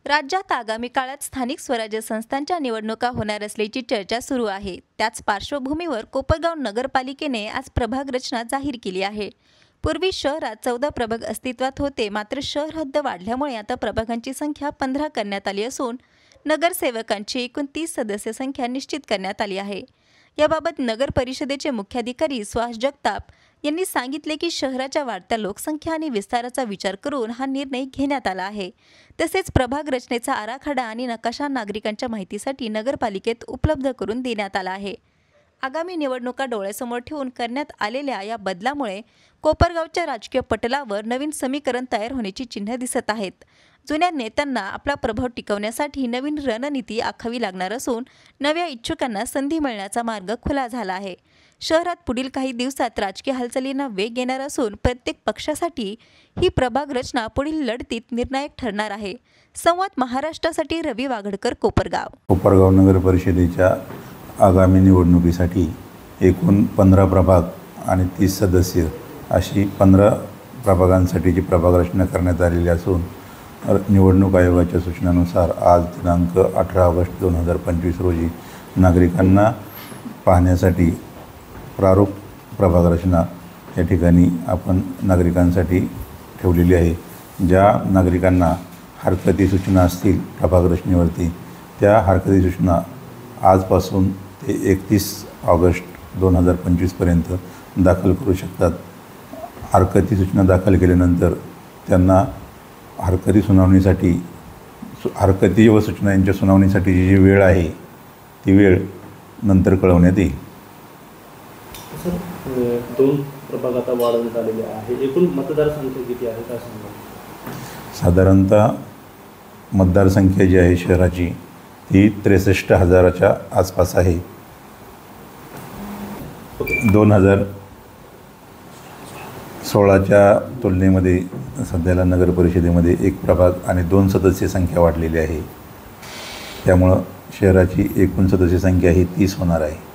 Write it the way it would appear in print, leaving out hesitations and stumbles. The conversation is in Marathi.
राज्यात आगामी काळात स्थानिक स्वराज्य संस्थांच्या निवडणुका होणार असल्याची चर्चा सुरू आहे। त्याच पार्श्वभूमीवर कोपरगाव नगरपालिकेने आज प्रभाग रचना जाहीर केली आहे। पूर्वी शहरात 14 प्रभाग अस्तित्वात होते, मात्र शहर हद्द वाढल्यामुळे आता प्रभागांची संख्या 15 करण्यात आली असून नगरसेवकांची एकूण 30 सदस्य संख्या निश्चित करण्यात आली आहे। याबाबत नगर परिषदेचे मुख्याधिकारी सुहास जगताप यांनी सांगितले की शहराच्या वाढत्या लोकसंख्या आणि विस्ताराचा विचार करून हा निर्णय घेण्यात आला आहे। तसेच प्रभाग रचनेचा आराखडा आणि नकाशा नागरिकांच्या माहितीसाठी नगरपालिकेत उपलब्ध करून देण्यात आला आहे। आगामी निवडणुका डोळ्यासमोर ठेवून करण्यात आलेल्या या बदलामुळे कोपरगावच्या राजकीय पटलावर नवीन समीकरण तयार होण्याची चिन्हे दिसत आहेत। जुन्या नेत्यांना आपला प्रभाव टिकवण्यासाठी नवीन रणनीती आखावी लागणार असून नव्या इच्छुकांना संधी मिळण्याचा मार्ग खुला झाला आहे। शहरात पुढील काही दिवसात राजकीय हालचालींना वेग येणार असून प्रत्येक पक्षासाठी ही प्रभाग रचना पुढील लढतीत निर्णायक ठरणार आहे। संवाद महाराष्ट्रासाठी रवी वाघडकर, कोपरगाव नगर परिषदेच्या आगामी निवडणुकीसाठी एकूण 15 प्रभाग आणि 30 सदस्य अशी 15 प्रभागांसाठीची प्रभाग रचना करण्यात आलेली असून निवडणूक आयोगाच्या सूचनानुसार आज दिनांक 18 ऑगस्ट 2025 रोजी नागरिकांना पाहण्यासाठी प्रारूप प्रभाग रचना या ठिकाणी आपण नागरिकांसाठी ठेवलेली आहे। ज्या नागरिकांना हरकती सूचना असतील प्रभाग रचनेवरती, त्या हरकती सूचना आजपासून ते 31 ऑगस्ट 2025 पर्यंत दाखल करू शकतात। हरकती सूचना दाखल केल्यानंतर त्यांना हरकती सुनावणीसाठी हरकती व सूचना यांच्या सुनावणीसाठीची जी वेळ आहे ती वेळ नंतर कळवण्यात येईल। सर, 2 प्रभाग आता वाढवण्यात आलेले आहे। एकूण मतदारसंख्या किती आहे काय सांगा? साधारणतः मतदारसंख्या जी आहे शहराची ती 63,000च्या आसपास आहे। 2016च्या तुलनेमध्ये सध्याला नगर परिषदेमध्ये 1 प्रभाग आणि 2 सदस्य संख्या वाढलेली आहे। त्यामुळं शहराची एकूण सदस्य संख्या ही 30 होणार आहे।